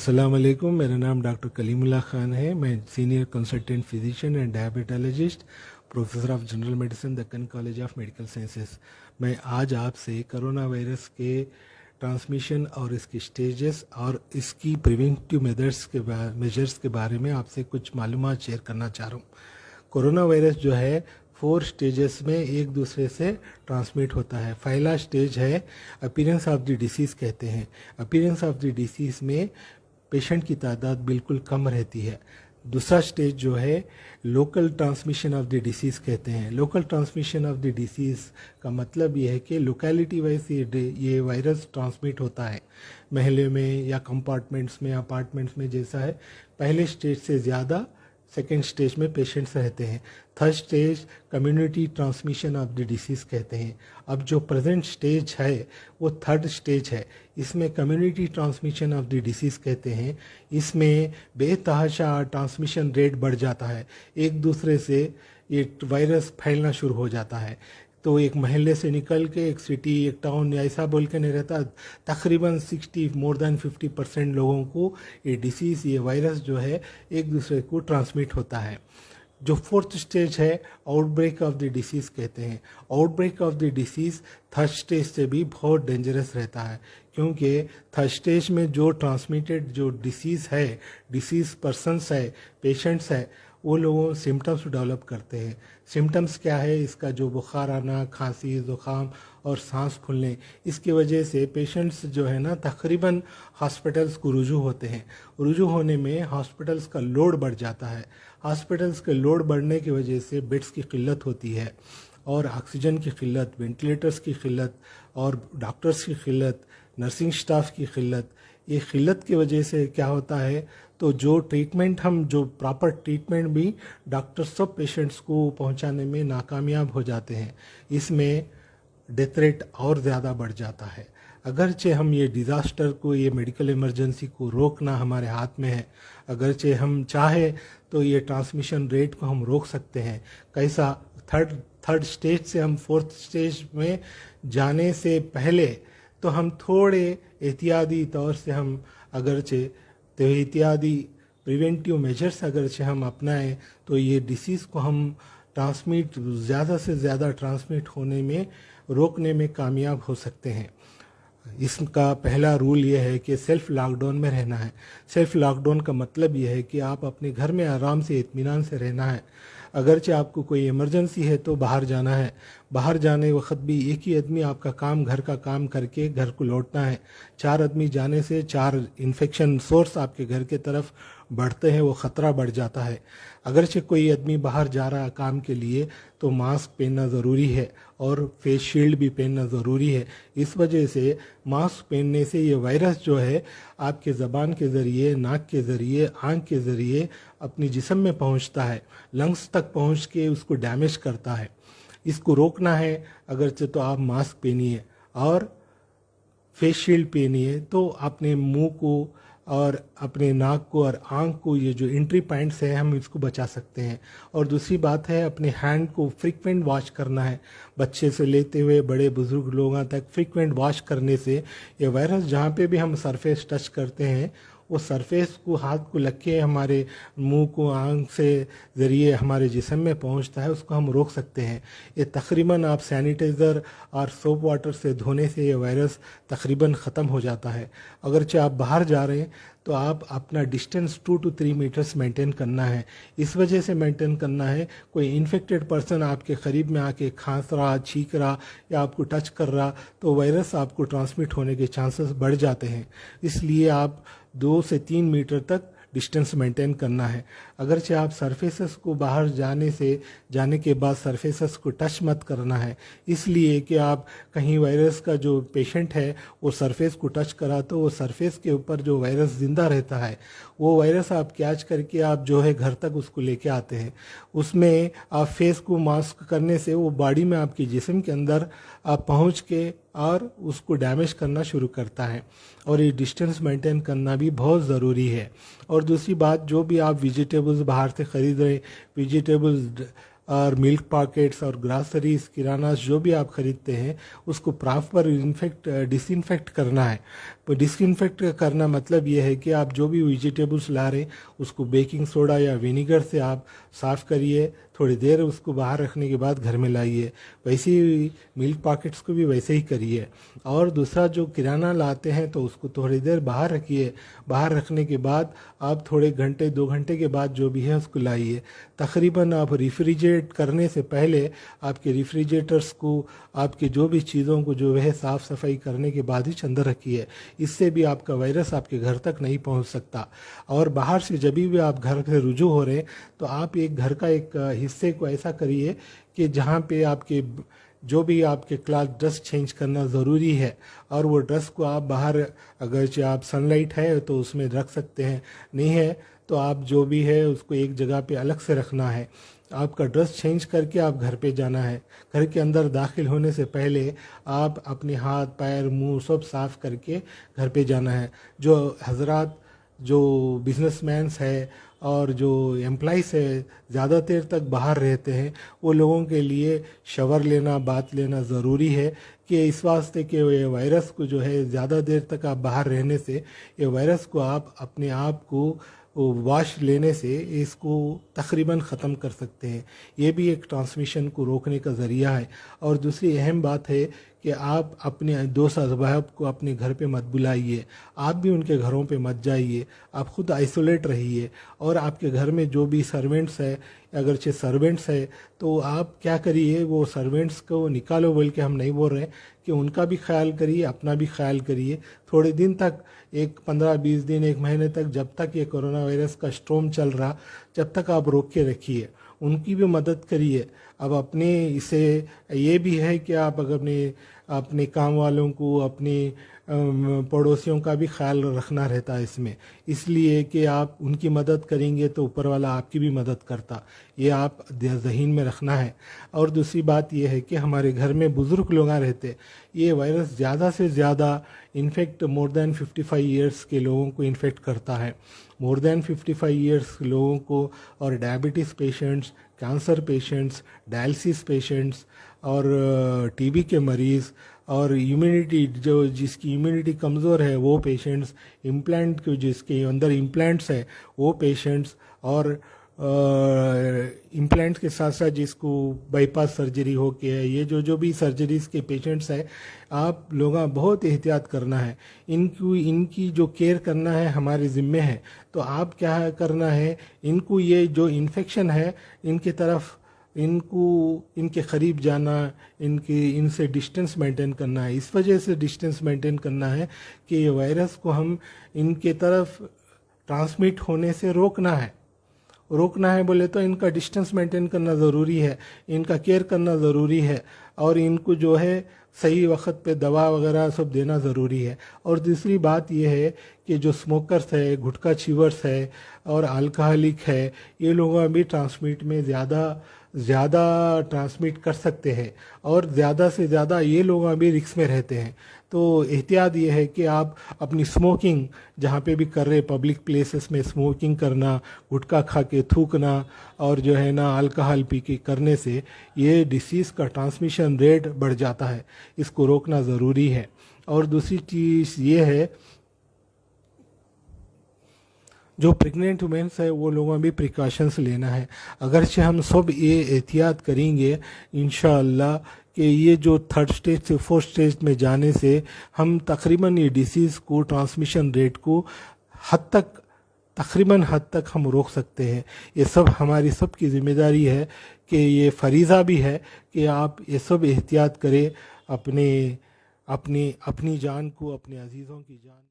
अस्सलाम वालेकुम। मेरा नाम डॉक्टर कलीमुल्लाह ख़ान है। मैं senior consultant physician and diabetologist, professor of general medicine, Deccan college of medical sciences. मैं आज आपसे कोरोना वायरस के ट्रांसमिशन और इसके स्टेजेस और इसकी प्रिवेंटिव मेजर्स के बारे में आपसे कुछ मालूमात शेयर करना चाह रहा हूँ। कोरोना वायरस जो है 4 स्टेजेस में एक दूसरे से ट्रांसमिट होता है। पहला स्टेज है अपीयरेंस ऑफ द डिसीज़ कहते हैं। अपीयरेंस ऑफ द डिसीज़ में पेशेंट की तादाद बिल्कुल कम रहती है। दूसरा स्टेज जो है local transmission of the disease कहते हैं। Local transmission of the disease का मतलब ये है कि लोकेलिटी वाइज ये वायरस ट्रांसमिट होता है, महल्ले में या कंपार्टमेंट्स में, अपार्टमेंट्स में जैसा है। पहले स्टेज से ज़्यादा सेकेंड स्टेज में पेशेंट्स रहते हैं। Third stage community transmission of the disease कहते हैं। अब जो प्रेजेंट स्टेज है वो थर्ड स्टेज है। इसमें community transmission of the disease कहते हैं। इसमें बेतहाशा ट्रांसमिशन रेट बढ़ जाता है, एक दूसरे से ये वायरस फैलना शुरू हो जाता है। तो एक महल्ले से निकल के एक सिटी, एक टाउन ऐसा बोल के नहीं रहता, तकरीबन मोर देन 50% लोगों को ये डिसीज़, ये वायरस जो है एक दूसरे को ट्रांसमिट होता है। जो फोर्थ स्टेज है आउटब्रेक ऑफ द डिसीज़ कहते हैं। Outbreak of the disease third stage से भी बहुत डेंजरस रहता है, क्योंकि थर्ड स्टेज में जो ट्रांसमिटेड जो डिसीज़ है, डिसीज़ पर्सनस है, पेशेंट्स है, वो लोगों सिम्टम्स डेवलप करते हैं। सिम्टम्स क्या है? इसका जो बुखार आना, खांसी, ज़ुकाम और सांस फूलने, इसकी वजह से पेशेंट्स जो है ना तकरीबन हॉस्पिटल्स को रुजू होते हैं। रुजू होने में हॉस्पिटल्स का लोड बढ़ जाता है। हॉस्पिटल्स के लोड बढ़ने की वजह से बेड्स की किल्लत होती है और ऑक्सीजन की किल्लत, वेंटिलेटर्स की किल्लत और डॉक्टर्स की किल्लत, नर्सिंग स्टाफ की किल्लत। ये किल्लत की वजह से क्या होता है, तो जो ट्रीटमेंट हम जो प्रॉपर ट्रीटमेंट भी डॉक्टर सब पेशेंट्स को पहुंचाने में नाकामयाब हो जाते हैं। इसमें डेथ रेट और ज़्यादा बढ़ जाता है। अगरचे हम ये डिज़ास्टर को, ये मेडिकल इमरजेंसी को रोकना हमारे हाथ में है, अगरचे हम चाहे तो ये ट्रांसमिशन रेट को हम रोक सकते हैं। कैसा? थर्ड स्टेज से हम फोर्थ स्टेज में जाने से पहले तो हम थोड़े एहतियाती तौर से हम अगरचे तो एहतियाती प्रिवेंटिव मेजर्स अगरचे हम अपनाएं तो ये डिसीज़ को हम ट्रांसमिट ज़्यादा से ज़्यादा ट्रांसमिट होने में रोकने में कामयाब हो सकते हैं। इसका पहला रूल ये है कि सेल्फ लॉकडाउन में रहना है। सेल्फ लॉकडाउन का मतलब ये है कि आप अपने घर में आराम से इत्मीनान से रहना है। अगरचे आपको कोई इमरजेंसी है तो बाहर जाना है, बाहर जाने वक्त भी एक ही आदमी आपका काम, घर का काम करके घर को लौटना है। 4 आदमी जाने से 4 इन्फेक्शन सोर्स आपके घर के तरफ बढ़ते हैं, वो ख़तरा बढ़ जाता है। अगरचे कोई आदमी बाहर जा रहा है काम के लिए तो मास्क पहनना ज़रूरी है और फेस शील्ड भी पहनना ज़रूरी है। इस वजह से मास्क पहनने से ये वायरस जो है आपके ज़बान के ज़रिए, नाक के ज़रिए, आँख के ज़रिए अपनी जिस्म में पहुँचता है, लंग्स तक पहुँच के उसको डैमेज करता है। इसको रोकना है अगरचे तो आप मास्क पहनिए और फेस शील्ड पहनिए, तो अपने मुंह को और अपने नाक को और आँख को, ये जो एंट्री पॉइंट्स हैं, हम इसको बचा सकते हैं। और दूसरी बात है अपने हैंड को फ्रीक्वेंट वॉश करना है। बच्चे से लेते हुए बड़े बुजुर्ग लोगों तक फ्रीक्वेंट वॉश करने से ये वायरस जहाँ पे भी हम सरफेस टच करते हैं, वो सरफेस को हाथ को लग के हमारे मुंह को, आँख से ज़रिए हमारे जिस्म में पहुंचता है, उसको हम रोक सकते हैं। ये तकरीबन आप सैनिटाइज़र और सोप वाटर से धोने से ये वायरस तकरीबन ख़त्म हो जाता है। अगरचे आप बाहर जा रहे हैं तो आप अपना डिस्टेंस 2 to 3 मीटर्स मेंटेन करना है। इस वजह से मेंटेन करना है, कोई इन्फेक्टेड पर्सन आपके करीब में आके खांस रहा, छींक रहा या आपको टच कर रहा तो वायरस आपको ट्रांसमिट होने के चांसेस बढ़ जाते हैं। इसलिए आप 2 से 3 मीटर तक डिस्टेंस मेंटेन करना है। अगरचे आप सरफेसेस को बाहर जाने के बाद सरफेसेस को टच मत करना है, इसलिए कि आप कहीं वायरस का जो पेशेंट है वो सरफेस को टच करा तो वो सरफेस के ऊपर जो वायरस ज़िंदा रहता है, वो वायरस आप कैच करके आप जो है घर तक उसको लेके आते हैं। उसमें आप फेस को मास्क करने से वो बॉडी में आपकी जिस्म के अंदर आप पहुँच के और उसको डैमेज करना शुरू करता है। और ये डिस्टेंस मेंटेन करना भी बहुत ज़रूरी है। और दूसरी बात, जो भी आप वेजिटेबल्स बाहर से ख़रीद रहे, वेजिटेबल्स और मिल्क पैकेट्स और ग्रासरीज किराना जो भी आप खरीदते हैं उसको प्रॉपर डिसइंफेक्ट करना है। तो डिसइंफेक्ट करना मतलब ये है कि आप जो भी वेजिटेबल्स ला रहे हैं उसको बेकिंग सोडा या विनीगर से आप साफ़ करिए, थोड़ी देर उसको बाहर रखने के बाद घर में लाइए। वैसे ही मिल्क पैकेट्स को भी वैसे ही करिए। और दूसरा, जो किराना लाते हैं तो उसको थोड़ी देर बाहर रखिए, बाहर रखने के बाद आप थोड़े घंटे 2 घंटे के बाद जो भी है उसको लाइए। तकरीबन आप रेफ्रिजरेट करने से पहले आपके रेफ्रिजरेटर्स को, आपके जो भी चीज़ों को जो है साफ़ सफाई करने के बाद ही अंदर रखिए। इससे भी आपका वायरस आपके घर तक नहीं पहुंच सकता। और बाहर से जब भी आप घर से रुजू हो रहे हैं तो आप एक घर का एक हिस्से को ऐसा करिए कि जहाँ पे आपके जो भी आपके क्लास ड्रेस चेंज करना ज़रूरी है, और वो ड्रेस को आप बाहर, अगर आप सनलाइट है तो उसमें रख सकते हैं, नहीं है तो आप जो भी है उसको एक जगह पे अलग से रखना है। आपका ड्रेस चेंज करके आप घर पे जाना है। घर के अंदर दाखिल होने से पहले आप अपने हाथ पैर मुंह सब साफ़ करके घर पे जाना है। जो हजरात, जो बिजनेसमैन्स है और जो एम्प्लॉइज़ है ज़्यादा देर तक बाहर रहते हैं, वो लोगों के लिए शवर लेना, बात लेना ज़रूरी है कि इस वास्ते कि ये वायरस को जो है ज़्यादा देर तक आप बाहर रहने से ये वायरस को आप अपने आप को वॉश लेने से इसको तकरीबन ख़त्म कर सकते हैं। ये भी एक ट्रांसमिशन को रोकने का ज़रिया है। और दूसरी अहम बात है कि आप अपने दोस्त अहबाब को अपने घर पे मत बुलाइए, आप भी उनके घरों पे मत जाइए, आप खुद आइसोलेट रहिए। और आपके घर में जो भी सर्वेंट्स है, अगरचे सर्वेंट्स है तो आप क्या करिए, वो सर्वेंट्स को निकालो बोल के हम नहीं बोल रहे कि उनका भी ख्याल करिए, अपना भी ख्याल करिए। थोड़े दिन तक, एक 15-20 दिन, 1 महीने तक, जब तक ये कोरोना वायरस का स्ट्रॉम चल रहा, जब तक आप रोक के रखिए, उनकी भी मदद करिए। अब अपने इसे ये भी है कि आप अगर अपने काम वालों को, अपने पड़ोसियों का भी ख्याल रखना रहता है इसमें, इसलिए कि आप उनकी मदद करेंगे तो ऊपर वाला आपकी भी मदद करता, ये आप ज़हन में रखना है। और दूसरी बात ये है कि हमारे घर में बुज़ुर्ग लोग रहते, ये वायरस ज़्यादा से ज़्यादा इनफेक्ट मोर देन 55 ईयर्स के लोगों को इन्फेक्ट करता है। मोर देन 55 ईयर्स लोगों को, और diabetes patients, cancer patients, dialysis patients और टीबी के मरीज़, और इम्यूनिटी जिसकी इम्यूनिटी कमज़ोर है वो पेशेंट्स, इम्प्लांट के जिसके अंदर इम्प्लांट्स है वो पेशेंट्स, और इम्प्लांट्स के साथ साथ जिसको बाईपास सर्जरी हो के है, ये जो भी सर्जरीज़ के पेशेंट्स है, आप लोगों बहुत एहतियात करना है। इनकी जो केयर करना है हमारे ज़िम्मे है। तो आप क्या करना है, इनको ये जो इन्फेक्शन है इनके तरफ, इनके करीब जाना, इनसे डिस्टेंस मेंटेन करना है। इस वजह से डिस्टेंस मेंटेन करना है कि ये वायरस को हम इनके तरफ ट्रांसमिट होने से रोकना है बोले तो इनका डिस्टेंस मेंटेन करना ज़रूरी है, इनका केयर करना ज़रूरी है, और इनको जो है सही वक्त पे दवा वगैरह सब देना ज़रूरी है। और दूसरी बात यह है कि जो स्मोकर्स है, गुटखा चीवर्स है और अल्कोहलिक है, ये लोग भी ट्रांसमिट में ज़्यादा ट्रांसमिट कर सकते हैं, और ज़्यादा से ज़्यादा ये लोग भी रिस्क में रहते हैं। तो एहतियात ये है कि आप अपनी स्मोकिंग जहाँ पे भी कर रहे, पब्लिक प्लेसेस में स्मोकिंग करना, गुटखा खा के थूकना और जो है ना अल्कोहल पी के करने से ये डिसीज़ का ट्रांसमिशन रेट बढ़ जाता है, इसको रोकना ज़रूरी है। और दूसरी चीज़ ये है, जो प्रेग्नेंट वुमेन्स है वो लोगों में भी प्रिकॉशंस लेना है। अगरचे हम सब ये एहतियात करेंगे इंशाअल्लाह कि ये जो 3rd स्टेज से 4th स्टेज में जाने से हम तकरीबन ये डिसीज़ को, ट्रांसमिशन रेट को तकरीबन हद तक हम रोक सकते हैं। ये सब हमारी सब की जिम्मेदारी है कि ये फरीज़ा भी है कि आप ये सब एहतियात करें, अपनी जान को, अपने अजीज़ों की जान